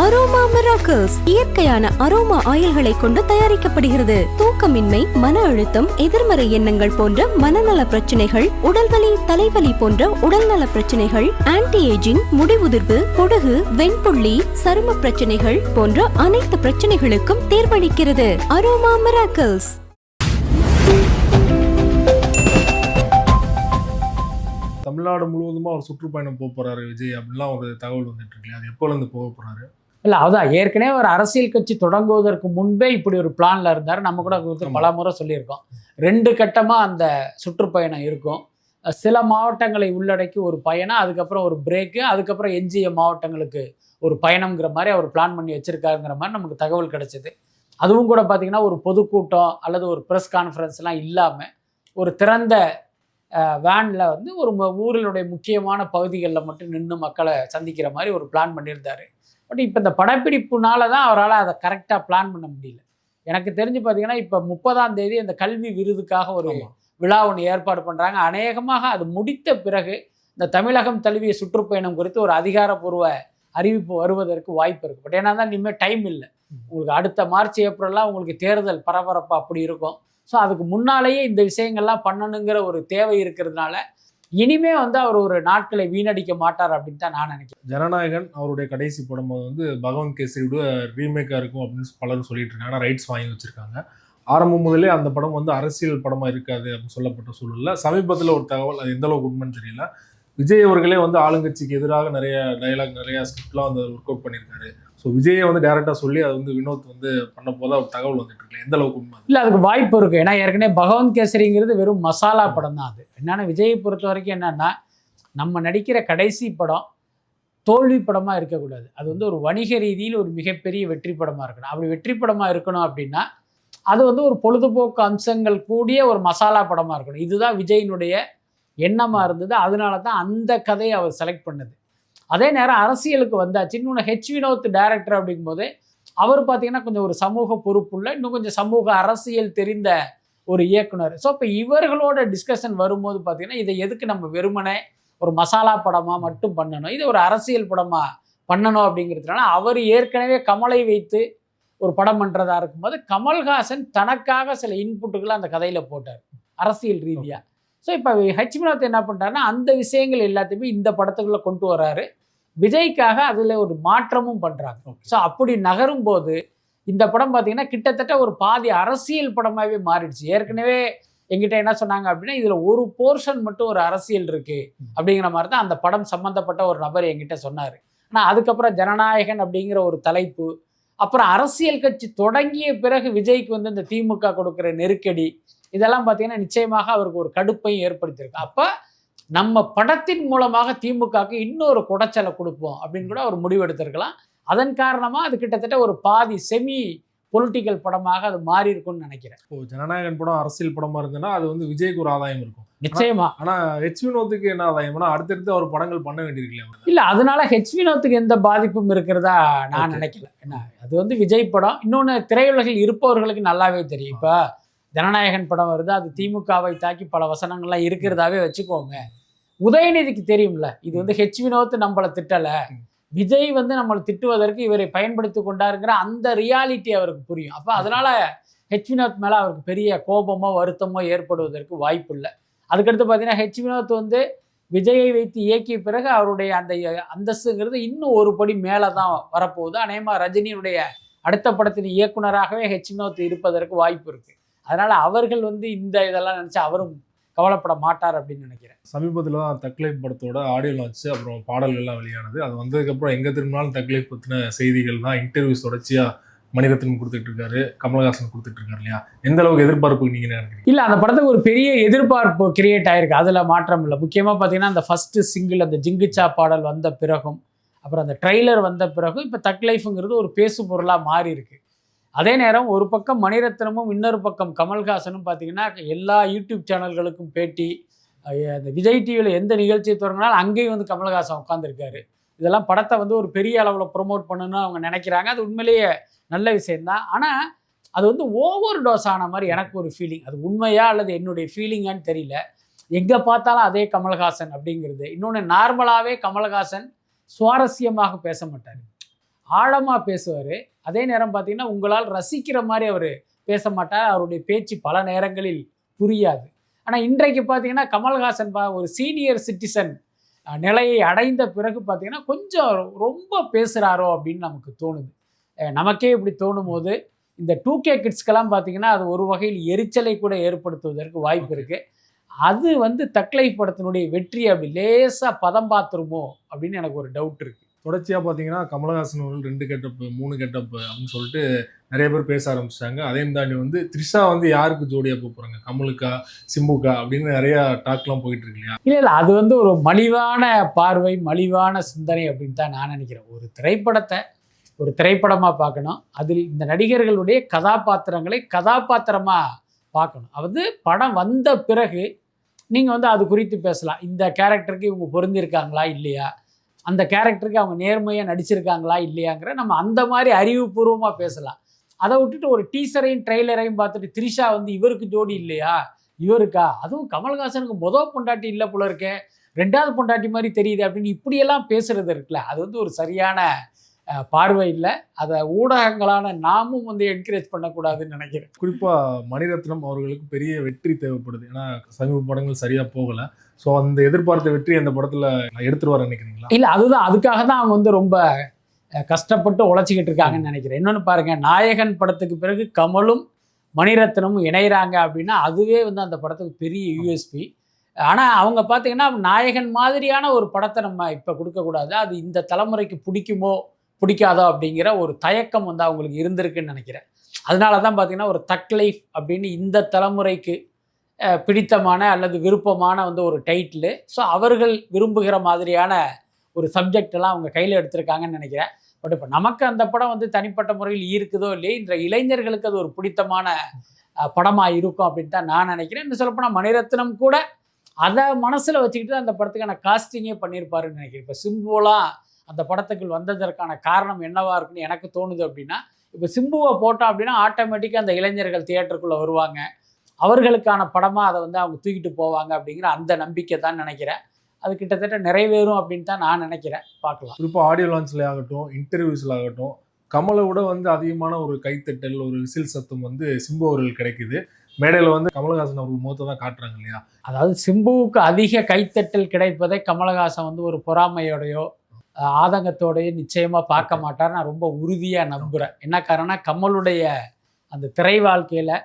Aroma miracles இயற்கையான aroma ஆயில்களை கொண்டு தயாரிக்கப்படுகிறது. தூக்கமின்மை, மன அழுத்தம், எதிர்மறை எண்ணங்கள் போன்ற மனநல பிரச்சனைகள், உடல்வலி, தலைவலி போன்ற உடல்நல பிரச்சனைகள், ஆன்டி ஏஜிங், முடிவுதிர்வு, பொடுகு, வெண்புள்ளி, சரும பிரச்சனைகள் போன்ற அனைத்து பிரச்சனைகளுக்கும் தீர்வளிக்கிறது. Aroma miracles. தமிழ்நாடு முழுவதுமா ஒரு சுற்றுப்பயணம் போக போறாரு விஜய் அப்படின்லாம் ஒரு தகவல் வந்துட்டு இருக்கு. அது எப்போலேருந்து போக போறாரு? இல்லை, அதான் ஏற்கனவே ஒரு அரசியல் கட்சி தொடங்குவதற்கு முன்பே இப்படி ஒரு பிளான்ல இருந்தார். நம்ம கூட பல முறை சொல்லியிருக்கோம். 2 கட்டமாக அந்த சுற்றுப்பயணம் இருக்கும். சில மாவட்டங்களை உள்ளடக்கி ஒரு பயணம், அதுக்கப்புறம் ஒரு பிரேக்கு, அதுக்கப்புறம் எஞ்சிய மாவட்டங்களுக்கு ஒரு பயணம்ங்கிற மாதிரி அவர் பிளான் பண்ணி வச்சிருக்காருங்கிற மாதிரி நமக்கு தகவல் கிடைச்சிது. அதுவும் கூட பார்த்தீங்கன்னா ஒரு பொதுக்கூட்டம் அல்லது ஒரு ப்ரெஸ் கான்ஃபரன்ஸ்லாம் இல்லாமல் ஒரு திறந்த வேனில் வந்து ஒரு ஊரினுடைய முக்கியமான பகுதிகளில் மட்டும் நின்று மக்களை சந்திக்கிற மாதிரி ஒரு பிளான் பண்ணியிருந்தார். பட் இப்போ இந்த படப்பிடிப்புனால தான் அவரால் அதை கரெக்டாக பிளான் பண்ண முடியல. எனக்கு தெரிஞ்சு பார்த்தீங்கன்னா இப்போ 30ஆம் தேதி அந்த கல்வி விருதுக்காக ஒரு விழா ஒன்று ஏற்பாடு பண்ணுறாங்க. அநேகமாக அது முடித்த பிறகு இந்த தமிழகம் தழுவிய சுற்றுப்பயணம் குறித்து ஒரு அதிகாரப்பூர்வ அறிவிப்பு வருவதற்கு வாய்ப்பு இருக்குது. பட் ஏன்னா தான் இனிமேல் டைம் இல்லை. உங்களுக்கு அடுத்த மார்ச் ஏப்ரல்லாம் உங்களுக்கு தேர்தல் பரபரப்பு அப்படி இருக்கும். ஸோ அதுக்கு முன்னாலேயே இந்த விஷயங்கள்லாம் பண்ணணுங்கிற ஒரு தேவை இருக்கிறதுனால இனிமே வந்து அவர் ஒரு நாட்களை வீணடிக்க மாட்டார் அப்படின்னு தான் நான் நினைக்கிறேன். ஜனநாயகன் அவருடைய கடைசி படம் வந்து பகவந்த் கேசரியோட ரீமேக்காக இருக்கும் அப்படின்னு பலரும் சொல்லிட்டு இருக்காங்க. ரைட்ஸ் வாங்கி வச்சிருக்காங்க. ஆரம்பம் முதலே அந்த படம் வந்து அரசியல் படமா இருக்காது அப்படின்னு சொல்லப்பட்ட சூழல்ல சமீபத்தில் ஒரு தகவல், அது எந்த அளவுக்கு உண்மைன்னு தெரியல, விஜய் அவர்களே வந்து ஆளுங்கட்சிக்கு எதிராக நிறைய டயலாக், நிறைய ஸ்கிரிப்ட்லாம் வந்து ஒர்க் அவுட் பண்ணியிருக்காரு. ஸோ விஜயை வந்து டேரக்டாக சொல்லி அது வந்து வினோத் வந்து பண்ண போதா ஒரு தகவல் வந்துட்டு இருக்கு. எந்த அளவுக்கு உண்மை? இல்லை, அதுக்கு வாய்ப்பு இருக்குது. ஏன்னா ஏற்கனவே பகவந்த் கேசரிங்கிறது வெறும் மசாலா படம் தான். அது என்னென்னா விஜயை பொறுத்த வரைக்கும் என்னென்னா நம்ம நடிக்கிற கடைசி படம் தோல்வி படமாக இருக்கக்கூடாது. அது வந்து ஒரு வணிக ரீதியில் ஒரு மிகப்பெரிய வெற்றி படமாக இருக்கணும். அப்படி வெற்றி படமாக இருக்கணும் அப்படின்னா அது வந்து ஒரு பொழுதுபோக்கு அம்சங்கள் கூடிய ஒரு மசாலா படமாக இருக்கணும். இதுதான் விஜயினுடைய எண்ணமாக இருந்தது. அதனால தான் அந்த கதையை அவர் செலக்ட் பண்ணது. அதே நேரம் அரசியலுக்கு வந்தாச்சு. இன்னொன்று ஹெச் வினோத் டைரக்டர் அப்படிங்கும்போது அவர் பார்த்தீங்கன்னா கொஞ்சம் ஒரு சமூக பொறுப்புள்ள, இன்னும் கொஞ்சம் சமூக அரசியல் தெரிந்த ஒரு இயக்குனர். ஸோ இப்போ இவர்களோட டிஸ்கஷன் வரும்போது பார்த்தீங்கன்னா இதை எதுக்கு நம்ம வெறுமனே ஒரு மசாலா படமாக மட்டும் பண்ணணும், இதை ஒரு அரசியல் படமாக பண்ணணும் அப்படிங்கிறதுனால அவர் ஏற்கனவே கமலை வைத்து ஒரு படம் பண்ணுறதா இருக்கும்போது கமல்ஹாசன் தனக்காக சில இன்புட்டுகளை அந்த கதையில் போட்டார் அரசியல் ரீதியாக. ஸோ இப்போ ஹெச் வினோத் என்ன பண்ணுறாருன்னா அந்த விஷயங்கள் எல்லாத்தையுமே இந்த படத்துக்குள்ளே கொண்டு வர்றாரு. விஜய்க்காக அதில் ஒரு மாற்றமும் பண்ணுறாங்க. ஸோ அப்படி நகரும் போது இந்த படம் பார்த்தீங்கன்னா கிட்டத்தட்ட ஒரு பாதி அரசியல் படமாகவே மாறிடுச்சு. ஏற்கனவே எங்கிட்ட என்ன சொன்னாங்க அப்படின்னா இதில் ஒரு போர்ஷன் மட்டும் ஒரு அரசியல் இருக்குது அப்படிங்கிற மாதிரி தான் அந்த படம் சம்மந்தப்பட்ட ஒரு நபர் என்கிட்ட சொன்னார். ஆனால் அதுக்கப்புறம் ஜனநாயகன் அப்படிங்கிற ஒரு தலைப்பு, அப்புறம் அரசியல் கட்சி தொடங்கிய பிறகு விஜய்க்கு வந்து இந்த திமுக கொடுக்குற நெருக்கடி, இதெல்லாம் பார்த்தீங்கன்னா நிச்சயமாக அவருக்கு ஒரு கடுப்பையும் ஏற்படுத்தியிருக்கு. அப்போ நம்ம படத்தின் மூலமாக திமுகவுக்கு இன்னொரு குடைச்சலை கொடுப்போம் அப்படின்னு கூட அவர் முடிவெடுத்திருக்கலாம். அதன் காரணமாக அது கிட்டத்தட்ட ஒரு பாதி செமி பொலிட்டிக்கல் படமாக அது மாறி இருக்கும்னு நினைக்கிறேன். ஜனநாயகன் படம் அரசியல் படமா இருந்ததுன்னா அது வந்து விஜய்க்கு ஒரு ஆதாயம் இருக்கும் நிச்சயமா. ஆனா ஹெச் வினோத்துக்கு என்ன ஆதாயம்னா அடுத்தடுத்து அவர் படங்கள் பண்ண வேண்டியிருக்கல. இல்லை, அதனால ஹெச் வினோத்துக்கு எந்த பாதிப்பும் இருக்கிறதா நான் நினைக்கல. ஏன்னா அது வந்து விஜய் படம். இன்னொன்று திரையுலகில் இருப்பவர்களுக்கு நல்லாவே தெரியும். இப்போ ஜனநாயகன் படம் வருது, அது திமுகவை தாக்கி பல வசனங்கள்லாம் இருக்கிறதாவே வச்சுக்கோங்க. உதயநிதிக்கு தெரியும்ல இது வந்து ஹெச் வினோத் நம்மளை திட்டலை, விஜய் வந்து நம்மளை திட்டுவதற்கு இவரை பயன்படுத்தி கொண்டாருங்கிற அந்த ரியாலிட்டி அவருக்கு புரியும். அப்போ அதனால ஹெச் வினோத் மேலே அவருக்கு பெரிய கோபமோ வருத்தமோ ஏற்படுவதற்கு வாய்ப்பு இல்லை. அதுக்கடுத்து பார்த்தீங்கன்னா ஹெச் வினோத் வந்து விஜயை வைத்து இயக்கிய பிறகு அவருடைய அந்த அந்தஸ்துங்கிறது இன்னும் ஒரு படி மேலே தான் வரப்போகுது. அநேகமாக ரஜினியுடைய அடுத்த படத்தின் இயக்குனராகவே ஹெச் வினோத் இருப்பதற்கு வாய்ப்பு இருக்குது. அதனால் அவர்கள் வந்து இந்த இதெல்லாம் நினச்சி அவரும் கவலைப்பட மாட்டார் அப்படின்னு நினைக்கிறேன். சமீபத்தில் தான் தக்லைஃப் படத்தோட ஆடியோ லான்ச்சு, அப்புறம் பாடல்கள்லாம் வெளியானது. அது வந்ததுக்கப்புறம் எங்கே திரும்பினாலும் தக்லைஃப் பற்றின செய்திகள் தான். இன்டர்வியூஸ் தொடர்ச்சியாக மணிரத்னம் கொடுத்துட்டு இருக்காரு, கமல்ஹாசன் கொடுத்துட்டு இருக்காரு இல்லையா? எந்த அளவுக்கு எதிர்பார்ப்பு நீங்கள் நினைக்கிறீங்க? இல்லை, அந்த படத்துக்கு ஒரு பெரிய எதிர்பார்ப்பு கிரியேட் ஆயிருக்கு. அதில் மாற்றம் இல்லை. முக்கியமாக பார்த்தீங்கன்னா அந்த ஃபஸ்ட்டு சிங்கிள் அந்த ஜிங்குச்சா பாடல் வந்த பிறகும், அப்புறம் அந்த ட்ரெய்லர் வந்த பிறகும் இப்போ தக்லைஃபுங்கிறது ஒரு பேசு பொருளாக மாறி இருக்கு. அதே நேரம் ஒரு பக்கம் மணிரத்னமும் இன்னொரு பக்கம் கமல்ஹாசனும் பார்த்தீங்கன்னா எல்லா யூடியூப் சேனல்களுக்கும் பேட்டி, அந்த விஜய் டிவியில் எந்த நிகழ்ச்சியை தொடங்கினாலும் அங்கேயும் வந்து கமல்ஹாசன் உட்காந்துருக்காரு. இதெல்லாம் படத்தை வந்து ஒரு பெரிய அளவில் ப்ரொமோட் பண்ணணும்னு அவங்க நினைக்கிறாங்க. அது உண்மையிலேயே நல்ல விஷயந்தான். ஆனால் அது வந்து ஓவர் டோஸ் ஆன மாதிரி எனக்கு ஒரு ஃபீலிங். அது உண்மையா அல்லது என்னுடைய ஃபீலிங்கான்னு தெரியல. எங்கே பார்த்தாலும் அதே கமல்ஹாசன் அப்படிங்கிறது. இன்னொன்று, நார்மலாகவே கமல்ஹாசன் சுவாரஸ்யமாக பேச மாட்டார். ஆழமாக பேசுவார். அதே நேரம் பார்த்தீங்கன்னா உங்களால் ரசிக்கிற மாதிரி அவர் பேச மாட்டார். அவருடைய பேச்சு பல நேரங்களில் புரியாது. ஆனால் இன்றைக்கு பார்த்தீங்கன்னா கமல்ஹாசன் ஒரு சீனியர் சிட்டிசன் நிலையை அடைந்த பிறகு பார்த்தீங்கன்னா கொஞ்சம் ரொம்ப பேசுகிறாரோ அப்படின்னு நமக்கு தோணுது. நமக்கே இப்படி தோணும் போது இந்த 2K கிட்ஸ்க்கெல்லாம் பார்த்தீங்கன்னா அது ஒரு வகையில் எரிச்சலை கூட ஏற்படுத்துவதற்கு வாய்ப்பு இருக்குது. அது தக்லை படத்தினுடைய வெற்றி அப்படி லேசாக பதம் பார்த்துருமோ அப்படின்னு எனக்கு ஒரு டவுட் இருக்குது. தொடர்ச்சியாக பார்த்தீங்கன்னா கமலஹாசன் அவர்கள் 2 கெட்டப்பு 3 கெட்டப்பு அப்படின்னு சொல்லிட்டு நிறைய பேர் பேச ஆரம்பிச்சிட்டாங்க. அதையும் தாண்டி த்ரிஷா யாருக்கு ஜோடியாக போகிறாங்க, கமலுக்கா சிம்புக்கா அப்படின்னு நிறைய டாக்லாம் போயிட்டு இருக்கு இல்லையா? இல்லை அது ஒரு மலிவான பார்வை, மலிவான சிந்தனை அப்படின்னு தான் நான் நினைக்கிறேன். ஒரு திரைப்படத்தை ஒரு திரைப்படமாக பார்க்கணும். அதில் இந்த நடிகர்களுடைய கதாபாத்திரங்களை கதாபாத்திரமாக பார்க்கணும். படம் வந்த பிறகு நீங்கள் அது குறித்து பேசலாம். இந்த கேரக்டருக்கு இவங்க பொருந்திருக்காங்களா இல்லையா, அந்த கேரக்டருக்கு அவங்க நேர்மையாக நடிச்சிருக்காங்களா இல்லையாங்கிற நம்ம அந்த மாதிரி அறிவுபூர்வமாக பேசலாம். அதை விட்டுட்டு ஒரு டீசரையும் ட்ரெய்லரையும் பார்த்துட்டு த்ரிஷா இவருக்கு ஜோடி இல்லையா, இவருக்கா, அதுவும் கமல்ஹாசனுக்கு பொண்டாட்டி இல்லை போல இருக்கே, 2வது பொண்டாட்டி மாதிரி தெரியுது அப்படின்னு இப்படியெல்லாம் பேசுறது இருக்குல்ல, அது ஒரு சரியான பார்வை இல்லை. அதை ஊடகங்களான நாமும் என்கரேஜ் பண்ணக்கூடாதுன்னு நினைக்கிறேன். குறிப்பாக மணிரத்னம் அவர்களுக்கு பெரிய வெற்றி தேவைப்படுது. ஏன்னா சமீப படங்கள் சரியாக போகலை. ஸோ அந்த எதிர்பார்த்த வெற்றி அந்த படத்தில் எடுத்துருவார் நினைக்கிறீங்களா? இல்லை, அதுக்காக தான் அவங்க ரொம்ப கஷ்டப்பட்டு உழைச்சிக்கிட்டு இருக்காங்கன்னு நினைக்கிறேன். இன்னொன்று பாருங்கள், நாயகன் படத்துக்கு பிறகு கமலும் மணிரத்னமும் இணைகிறாங்க அப்படின்னா அதுவே அந்த படத்துக்கு பெரிய யூஎஸ்பி. ஆனால் அவங்க பார்த்தீங்கன்னா நாயகன் மாதிரியான ஒரு படத்தை நம்ம இப்போ கொடுக்கக்கூடாது, அது இந்த தலைமுறைக்கு பிடிக்குமோ பிடிக்காதோ அப்படிங்கிற ஒரு தயக்கம் அவங்களுக்கு இருந்திருக்குன்னு நினைக்கிறேன். அதனால தான் பார்த்தீங்கன்னா ஒரு தக் லைஃப் அப்படின்னு இந்த தலைமுறைக்கு பிடித்தமான அல்லது விருப்பமான ஒரு டைட்டிலு. ஸோ அவர்கள் விரும்புகிற மாதிரியான ஒரு சப்ஜெக்டெல்லாம் அவங்க கையில் எடுத்திருக்காங்கன்னு நினைக்கிறேன். பட் இப்போ நமக்கு அந்த படம் தனிப்பட்ட முறையில் ஈர்க்குதோ இல்லையே, இந்த இளைஞர்களுக்கு அது ஒரு பிடித்தமான படமாக இருக்கும் அப்படின்னு தான் நான் நினைக்கிறேன். இன்னும் சொல்லப்போனால் மணிரத்னம் கூட அதை மனசில் வச்சுக்கிட்டு அந்த படத்துக்கான காஸ்டிங்கே பண்ணியிருப்பாருன்னு நினைக்கிறேன். இப்போ சிம்புலாம் அந்த படத்துக்குள் வந்ததற்கான காரணம் என்னவா இருக்குன்னு எனக்கு தோணுது அப்படின்னா, இப்போ சிம்புவை போட்டோம் அப்படின்னா ஆட்டோமேட்டிக்காக அந்த இளைஞர்கள் தியேட்டருக்குள்ளே வருவாங்க, அவர்களுக்கான படமாக அதை அவங்க தூக்கிட்டு போவாங்க அப்படிங்கிற அந்த நம்பிக்கை தான் நினைக்கிறேன். அது கிட்டத்தட்ட நிறைவேறும் அப்படின்னு தான் நான் நினைக்கிறேன். பார்க்கலாம். குறிப்பாக ஆடியோ லான்ச்சில் ஆகட்டும், இன்டர்வியூஸில் ஆகட்டும், கமலை விட அதிகமான ஒரு கைத்தட்டல், ஒரு விசில் சத்தம் சிம்பு அவர்கள் கிடைக்குது. மேடையில் கமலஹாசன் அவர்கள் முகத்தை தான் காட்டுறாங்க இல்லையா? அதாவது சிம்புவுக்கு அதிக கைத்தட்டல் கிடைப்பதை கமலஹாசன் ஒரு பொறாமையோடையோ ஆதங்கத்தோடையோ நிச்சயமாக பார்க்க மாட்டார். நான் ரொம்ப உறுதியாக நம்புகிறேன். என்ன காரணம், கமலுடைய அந்த திரை வாழ்க்கையில்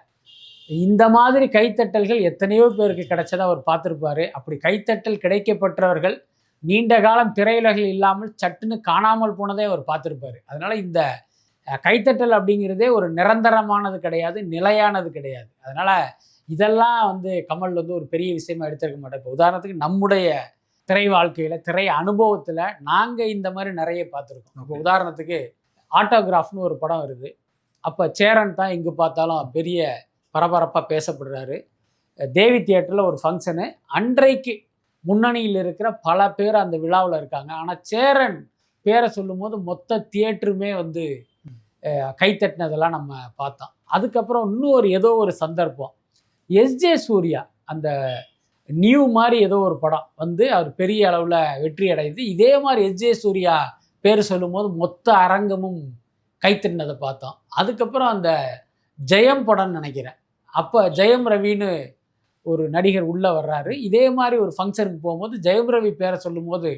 இந்த மாதிரி கைத்தட்டல்கள் எத்தனையோ பேருக்கு கிடைச்சதை அவர் பார்த்துருப்பாரு. அப்படி கைத்தட்டல் கிடைக்கப்பட்டவர்கள் நீண்ட காலம் திரையுலகில் இல்லாமல் சட்டுன்னு காணாமல் போனதே அவர் பார்த்துருப்பாரு. அதனால் இந்த கைத்தட்டல் அப்படிங்கிறதே ஒரு நிரந்தரமானது கிடையாது, நிலையானது கிடையாது. அதனால் இதெல்லாம் கமல் ஒரு பெரிய விஷயமா எடுத்துருக்க மாட்டேன். இப்போ உதாரணத்துக்கு நம்முடைய திரை வாழ்க்கையில், திரை அனுபவத்தில் நாங்கள் இந்த மாதிரி நிறைய பார்த்துருக்கோம். இப்போ உதாரணத்துக்கு ஆட்டோகிராஃப்னு ஒரு படம் வருது. அப்போ சேரன் தான் எங்கே பார்த்தாலும் பெரிய பரபரப்பாக பேசப்படுறாரு. தேவி தியேட்டரில் ஒரு ஃபங்க்ஷனு, அன்றைக்கு முன்னணியில் இருக்கிற பல பேர் அந்த விழாவில் இருக்காங்க. ஆனால் சேரன் பேரை சொல்லும் போது மொத்த தியேட்டருமே கைத்தட்டினதெல்லாம் நம்ம பார்த்தோம். அதுக்கப்புறம் இன்னும் ஏதோ ஒரு சந்தர்ப்பம், எஸ்ஜே சூர்யா அந்த நியூ மாதிரி ஏதோ ஒரு படம் அவர் பெரிய அளவில் வெற்றி அடைந்து இதே மாதிரி எஸ்ஜே சூர்யா பேர் சொல்லும் போது மொத்த அரங்கமும் கைத்தட்டினதை பார்த்தோம். அதுக்கப்புறம் அந்த ஜெயம் படம்னு நினைக்கிறேன், அப்போ ஜெயம் ரவின்னு ஒரு நடிகர் உள்ளே வர்றாரு. இதே மாதிரி ஒரு ஃபங்க்ஷனுக்கு போகும்போது ஜெயம் ரவி பேரை சொல்லும்போது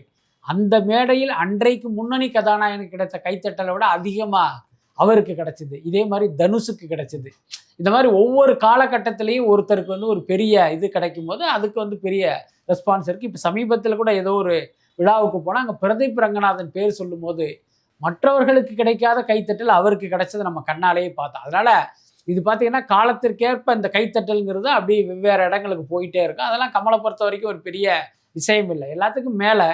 அந்த மேடையில் அன்றைக்கு முன்னணி கதாநாயகனுக்கு கிடைத்த கைத்தட்டலை விட அதிகமாக அவருக்கு கிடைச்சிது. இதே மாதிரி தனுஷுக்கு கிடைச்சிது. இந்த மாதிரி ஒவ்வொரு காலகட்டத்திலையும் ஒருத்தருக்கு ஒரு பெரிய இது கிடைக்கும் போது அதுக்கு பெரிய ரெஸ்பான்ஸ் இருக்குது. இப்போ சமீபத்தில் கூட ஏதோ ஒரு விழாவுக்கு போனால் அங்கே பிரதீப் ரங்கநாதன் பேர் சொல்லும் போது மற்றவர்களுக்கு கிடைக்காத கைத்தட்டல் அவருக்கு கிடைச்சது நம்ம கண்ணாலேயே பார்த்தோம். அதனால் இது பார்த்திங்கன்னா காலத்திற்கேற்ப இந்த கைத்தட்டல்ங்கிறது அப்படியே வெவ்வேறு இடங்களுக்கு போயிட்டே இருக்கும். அதெல்லாம் கமலை பொறுத்த வரைக்கும் ஒரு பெரிய விஷயம் இல்லை. எல்லாத்துக்கும் மேலே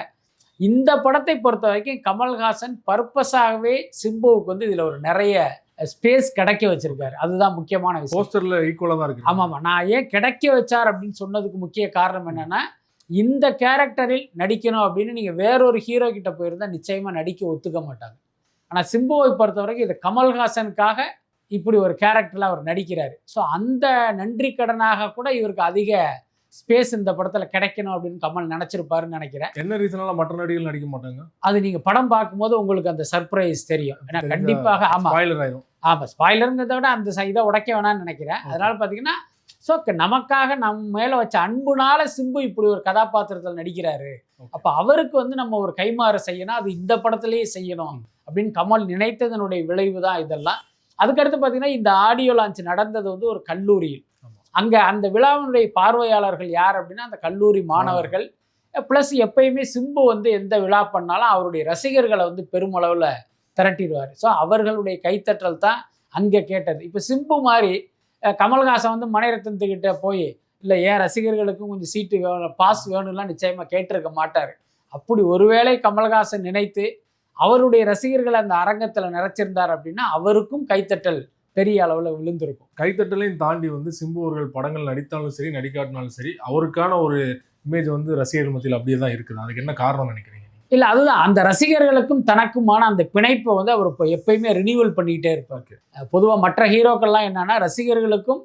இந்த படத்தை பொறுத்த வரைக்கும் கமல்ஹாசன் பர்பஸாகவே சிம்புவுக்கு இதில் ஒரு நிறைய ஸ்பேஸ் கிடைக்க வச்சிருக்காரு. அதுதான் முக்கியமான விஷயம். போஸ்டரில் ஈக்குவலாக தான் இருக்கு. ஆமாம், நான் ஏன் கிடைக்க வச்சார் அப்படின்னு சொன்னதுக்கு முக்கிய காரணம் என்னென்னா, இந்த கேரக்டரில் நடிக்கணும் அப்படின்னு நீங்கள் வேறொரு ஹீரோ கிட்ட போயிருந்தால் நிச்சயமாக நடிக்க ஒத்துக்க மாட்டாங்க. ஆனால் சிம்புவை பொறுத்த வரைக்கும் இது கமல்ஹாசனுக்காக இப்படி ஒரு கேரக்டரில் அவர் நடிக்கிறாரு. ஸோ அந்த நன்றி கடனாக கூட இவருக்கு அதிக ஸ்பேஸ் இந்த படத்தில் கிடைக்கணும் அப்படின்னு கமல் நினச்சிருப்பாருன்னு நினைக்கிறேன். என்ன ரீசனால மற்ற நடிகர்கள் நடிக்க மாட்டாங்க? அது நீங்கள் படம் பார்க்கும்போது உங்களுக்கு அந்த சர்ப்ரைஸ் தெரியும். ஏன்னா கண்டிப்பாக ஆமாம், ஸ்பாயிலர் ஆயிரும். ஆமாம், ஸ்பாய்லருங்கிறத விட அந்த இதை உடைக்க வேணாம்னு நினைக்கிறேன். அதனால பார்த்தீங்கன்னா ஸோ நமக்காக நம்ம மேலே வச்ச அன்புனால சிம்பு இப்படி ஒரு கதாபாத்திரத்தில் நடிக்கிறாரு. அப்போ அவருக்கு வந்து நம்ம ஒரு கைமாறு செய்யணும், அது இந்த படத்துலேயே செய்யணும் அப்படின்னு கமல் நினைத்ததனுடைய விளைவு தான் இதெல்லாம். அதுக்கடுத்து பார்த்தீங்கன்னா இந்த ஆடியோ லான்ச் நடந்தது வந்து ஒரு கல்லூரியில். அங்கே அந்த விழாவினுடைய பார்வையாளர்கள் யார் அப்படின்னா அந்த கல்லூரி மாணவர்கள். ப்ளஸ் எப்பயுமே சிம்பு வந்து எந்த விழா பண்ணாலும் அவருடைய ரசிகர்களை வந்து பெருமளவில் திரட்டிடுவார். ஸோ அவர்களுடைய கைத்தட்டல் தான் அங்கே கேட்டது. இப்போ சிம்பு மாதிரி கமல்ஹாசன் வந்து மணிரத்னத்துக்கிட்ட போய் இல்லை ஏன் ரசிகர்களுக்கும் கொஞ்சம் சீட்டு வேணும், பாஸ் வேணும்லாம் நிச்சயமாக கேட்டிருக்க மாட்டார். அப்படி ஒருவேளை கமல்ஹாசன் நினைத்து அவருடைய ரசிகர்களை அந்த அரங்கத்தில் நிறைச்சிருந்தார் அப்படின்னா அவருக்கும் கைத்தட்டல் பெரிய அளவில் விழுந்திருக்கும். கைத்தட்டலையும் தாண்டி வந்து சிம்பு அவர்கள் படங்கள் நடித்தாலும் சரி நடிக்காட்டினாலும் சரி அவருக்கான ஒரு இமேஜ் வந்து ரசிகர்கள் மத்தியில் அப்படியே தான் இருக்குது. அதுக்கு என்ன காரணம் நினைக்கிறீங்க? இல்லை, அதுதான் அந்த ரசிகர்களுக்கும் தனக்குமான அந்த பிணைப்பை வந்து அவர் இப்போ எப்பயுமே ரினியூவல் பண்ணிக்கிட்டே இருப்பார். பொதுவாக மற்ற ஹீரோக்கள்லாம் என்னன்னா ரசிகர்களுக்கும்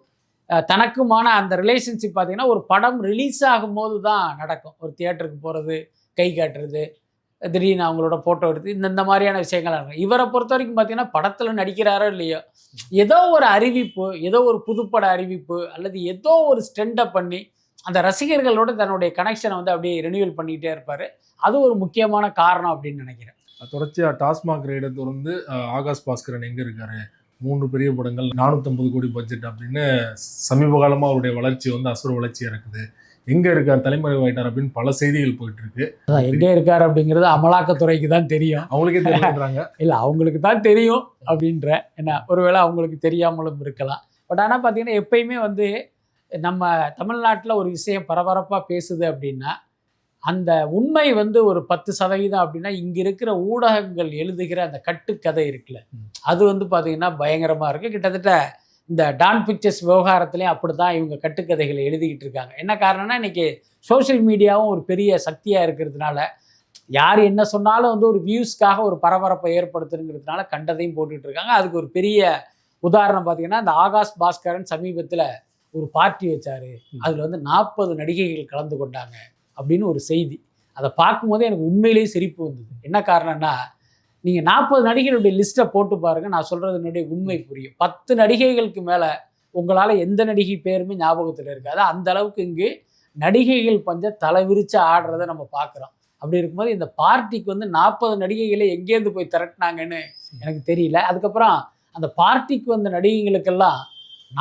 தனக்குமான அந்த ரிலேஷன்ஷிப் பார்த்தீங்கன்னா ஒரு படம் ரிலீஸ் ஆகும் போது தான் நடக்கும். ஒரு தியேட்டருக்கு போகிறது, கை காட்டுறது, திடீர்னு அவங்களோட ஃபோட்டோ எடுத்து இந்த மாதிரியான விஷயங்கள் நடக்கும். இவரை பொறுத்த வரைக்கும் பார்த்தீங்கன்னா படத்தில் நடிக்கிறாரோ இல்லையோ ஏதோ ஒரு அறிவிப்பு, ஏதோ ஒரு புதுப்பட அறிவிப்பு அல்லது ஏதோ ஒரு ஸ்டெண்டை பண்ணி அந்த ரசிகர்களோட தன்னுடைய கனெக்ஷனை வந்து அப்படியே ரினியூவல் பண்ணிக்கிட்டே இருப்பார். அது ஒரு முக்கியமான காரணம் அப்படின்னு நினைக்கிறேன். தொடர்ச்சியாக டாஸ்மாக் ரைடை தொடர்ந்து ஆகாஷ் பாஸ்கரன் எங்கே இருக்காரு, 3 பெரிய படங்கள் 450 கோடி பட்ஜெட் அப்படின்னு சமீப காலமாக அவருடைய வளர்ச்சி வந்து அசுர வளர்ச்சியாக இருக்குது. எங்கே இருக்கார், தலைமறைவாயிட்டார் அப்படின்னு பல செய்திகள் போயிட்டு இருக்கு. அதான் எங்கே இருக்கார் அப்படிங்கிறது அமலாக்கத்துறைக்கு தான் தெரியும். அவங்களுக்கே தெரியுறாங்க. இல்லை, அவங்களுக்கு தான் தெரியும் அப்படின்ற என்ன ஒருவேளை அவங்களுக்கு தெரியாமலும் இருக்கலாம். பட் ஆனால் பார்த்தீங்கன்னா எப்பயுமே வந்து நம்ம தமிழ்நாட்டில் ஒரு விஷயம் பரபரப்பாக பேசுது அப்படின்னா அந்த உண்மை வந்து ஒரு 10% அப்படின்னா இங்கே இருக்கிற ஊடகங்கள் எழுதுகிற அந்த கட்டுக்கதை இருக்குல்ல, அது வந்து பார்த்திங்கன்னா பயங்கரமாக இருக்குது. கிட்டத்தட்ட இந்த டான் பிக்சர்ஸ் விவகாரத்துலேயும் அப்படி தான் இவங்க கட்டுக்கதைகளை எழுதிக்கிட்டு இருக்காங்க. என்ன காரணம்னா இன்றைக்கி சோஷியல் மீடியாவும் ஒரு பெரிய சக்தியாக இருக்கிறதுனால யார் என்ன சொன்னாலும் வந்து ஒரு வியூஸ்க்காக ஒரு பரபரப்பை ஏற்படுத்துங்கிறதுனால கண்டதையும் போட்டுக்கிட்டு இருக்காங்க. அதுக்கு ஒரு பெரிய உதாரணம் பார்த்திங்கன்னா இந்த ஆகாஷ் பாஸ்கரன் சமீபத்தில் ஒரு பார்ட்டி வச்சார், அதில் வந்து 40 நடிகைகள் கலந்து கொண்டாங்க அப்படின்னு ஒரு செய்தி. அதை பார்க்கும்போதே எனக்கு உண்மையிலேயே சிரிப்பு வந்தது. என்ன காரணம்னா நீங்கள் 40 நடிகைகளுடைய லிஸ்ட்டை போட்டு பாருங்கள், நான் சொல்கிறதுனுடைய உண்மை புரியும். 10 நடிகைகளுக்கு மேலே உங்களால் எந்த நடிகை பேருமே ஞாபகத்தில் இருக்காது. அந்த அளவுக்கு இங்கு நடிகைகள் பஞ்ச தலை விரித்து ஆடுறதை நம்ம பார்க்குறோம். அப்படி இருக்கும்போது இந்த பார்ட்டிக்கு வந்து 40 நடிகைகளை எங்கேருந்து போய் திரட்டினாங்கன்னு எனக்கு தெரியல. அதுக்கப்புறம் அந்த பார்ட்டிக்கு வந்த நடிகைகளுக்கெல்லாம்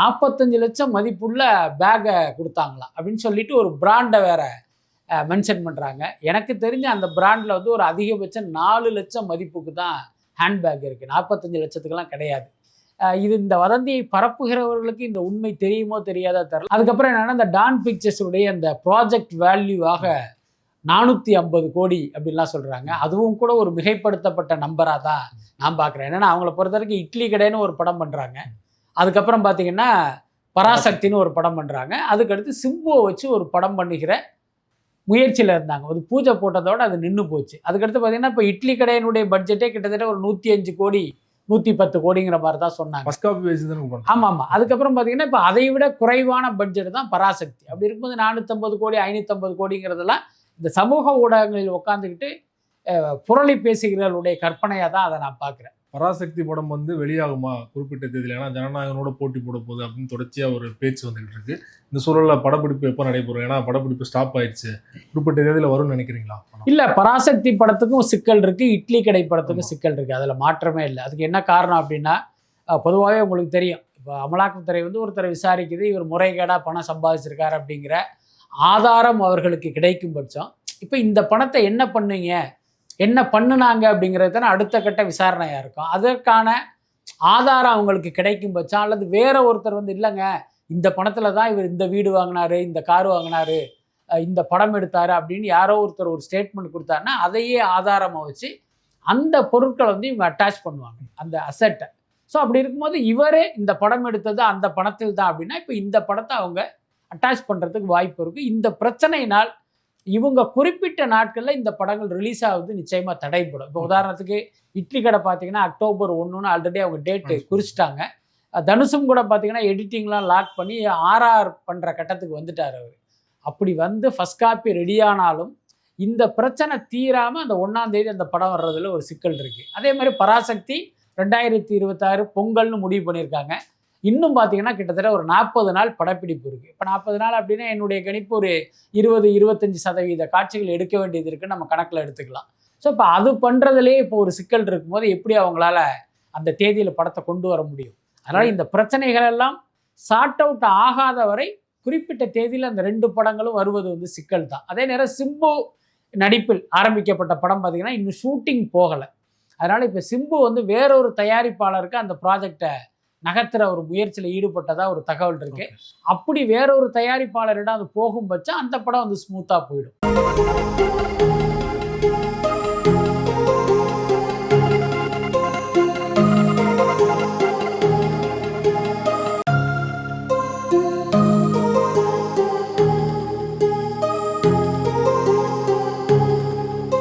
45 லட்சம் மதிப்புள்ள பேக்கை கொடுத்தாங்களாம் அப்படின்னு சொல்லிட்டு ஒரு பிராண்டை வேற மென்ஷன் பண்ணுறாங்க. எனக்கு தெரிஞ்ச அந்த பிராண்டில் வந்து ஒரு அதிகபட்சம் 4 லட்சம் மதிப்புக்கு தான் ஹேண்ட்பேக் இருக்குது, 45 லட்சத்துக்கெல்லாம் கிடையாது. இது இந்த வதந்தியை பரப்புகிறவர்களுக்கு இந்த உண்மை தெரியுமோ தெரியாதா தெரியல. அதுக்கப்புறம் என்னென்னா இந்த டான் பிக்சர்ஸுடைய அந்த ப்ராஜெக்ட் வேல்யூவாக 450 கோடி அப்படின்லாம் சொல்கிறாங்க. அதுவும் கூட ஒரு மிகைப்படுத்தப்பட்ட நம்பராக தான் நான் பார்க்குறேன். என்னென்னா அவங்கள பொறுத்த வரைக்கும் இட்லி கடைன்னு ஒரு படம் பண்ணுறாங்க, அதுக்கப்புறம் பார்த்தீங்கன்னா பராசக்தின்னு ஒரு படம் பண்ணுறாங்க, அதுக்கடுத்து சிம்புவை வச்சு ஒரு படம் பண்ணுகிற முயற்சியில் இருந்தாங்க. ஒரு பூஜை போட்டதோடு அது நின்று போச்சு. அதுக்கடுத்து பார்த்தீங்கன்னா இப்போ இட்லி கடையினுடைய பட்ஜெட்டே கிட்டத்தட்ட ஒரு 105 கோடி 110 கோடிங்கிற மாதிரி தான் சொன்னாங்க. ஆமாம். அதுக்கப்புறம் பார்த்தீங்கன்னா இப்போ அதை விட குறைவான பட்ஜெட் தான் பராசக்தி. அப்படி இருக்கும்போது 450 கோடி 550 கோடிங்கிறதெல்லாம் இந்த சமூக ஊடகங்களில் உட்காந்துக்கிட்டு புரளி பேசுகிறவர்களுடைய கற்பனையாக தான் அதை நான் பார்க்குறேன். பராசக்தி படம் வந்து வெளியாகுமா குறிப்பிட்ட தேதியில், ஏன்னா ஜனநாயகனோட போட்டி போட போகுது அப்படின்னு தொடர்ச்சியாக ஒரு பேச்சு வந்துகிட்டு இருக்கு. இந்த சூழலில் படப்பிடிப்பு எப்போ நடைபெறும்? ஏன்னா படப்பிடிப்பு ஸ்டாப் ஆயிடுச்சு, குறிப்பிட்ட தேதியில் வரும்னு நினைக்கிறீங்களா? இல்லை, பராசக்தி படத்துக்கும் சிக்கல் இருக்குது, இட்லி கடை படத்துக்கும் சிக்கல் இருக்குது, அதில் மாற்றமே இல்லை. அதுக்கு என்ன காரணம் அப்படின்னா பொதுவாகவே உங்களுக்கு தெரியும், இப்போ அமலாக்கத்துறை வந்து ஒருத்தரை விசாரிக்குது, இவர் முறைகேடாக பணம் சம்பாதிச்சிருக்காரு அப்படிங்கிற ஆதாரம் அவர்களுக்கு கிடைக்கும் பட்சம் இப்போ இந்த பணத்தை என்ன பண்ணுவீங்க, என்ன பண்ணுனாங்க அப்படிங்கிறது தானே அடுத்த கட்ட விசாரணையாக இருக்கும். அதற்கான ஆதாரம் அவங்களுக்கு கிடைக்கும் பட்சம் அல்லது வேற ஒருத்தர் வந்து இல்லைங்க இந்த பணத்தில் தான் இவர் இந்த வீடு வாங்கினாரு, இந்த கார் வாங்கினாரு, இந்த படம் எடுத்தார் அப்படின்னு யாரோ ஒருத்தர் ஒரு ஸ்டேட்மெண்ட் கொடுத்தாருன்னா அதையே ஆதாரமாக வச்சு அந்த பொருட்களை வந்து இவங்க அட்டாச் பண்ணுவாங்க அந்த அசெட்டை. ஸோ அப்படி இருக்கும்போது இவரே இந்த படம் எடுத்தது அந்த பணத்தில் தான் அப்படின்னா இப்போ இந்த படத்தை அவங்க அட்டாச் பண்ணுறதுக்கு வாய்ப்பு இருக்குது. இந்த பிரச்சனையினால் இவங்க குறிப்பிட்ட நாட்களில் இந்த படங்கள் ரிலீஸ் ஆகுது நிச்சயமாக தடைப்படும். இப்போ உதாரணத்துக்கு இட்லி கடை பார்த்தீங்கன்னா அக்டோபர் 1 ஆல்ரெடி அவங்க டேட்டு குறிச்சிட்டாங்க. தனுஷும் கூட பார்த்தீங்கன்னா எடிட்டிங்லாம் லாக் பண்ணி RR பண்ணுற கட்டத்துக்கு வந்துட்டார் அவர். அப்படி வந்து ஃபர்ஸ்ட் காப்பி ரெடி ஆனாலும் இந்த பிரச்சனை தீராமல் அந்த 1ஆம் தேதி அந்த படம் வர்றதுல ஒரு சிக்கல் இருக்குது. அதே மாதிரி பராசக்தி 2026 பொங்கல்னு முடிவு பண்ணியிருக்காங்க. இன்னும் பார்த்தீங்கன்னா கிட்டத்தட்ட ஒரு 40 நாள் படப்பிடிப்பு இருக்குது. இப்போ 40 நாள் அப்படின்னா என்னுடைய கணிப்பு ஒரு 20-25% காட்சிகள் எடுக்க வேண்டியது இருக்குன்னு நம்ம கணக்கில் எடுத்துக்கலாம். ஸோ இப்போ அது பண்ணுறதுலேயே இப்போ ஒரு சிக்கல் இருக்கும்போது எப்படி அவங்களால அந்த தேதியில் படத்தை கொண்டு வர முடியும்? அதனால் இந்த பிரச்சனைகள் எல்லாம் சார்ட் அவுட் ஆகாத வரை குறிப்பிட்ட தேதியில் அந்த 2 படங்களும் வருவது வந்து சிக்கல் தான். அதே நேரம் சிம்பு நடிப்பில் ஆரம்பிக்கப்பட்ட படம் பார்த்தீங்கன்னா இன்னும் ஷூட்டிங் போகலை. அதனால் இப்போ சிம்பு வந்து வேறொரு தயாரிப்பாளருக்கு அந்த ப்ராஜெக்டை நகர்த்துற ஒரு முயற்சியில் ஈடுபட்டதா ஒரு தகவல் இருக்கு. அப்படி வேறொரு தயாரிப்பாளரிடம் அது போகும் பட்சம் அந்த படம் வந்து ஸ்மூத்தாக போயிடும்.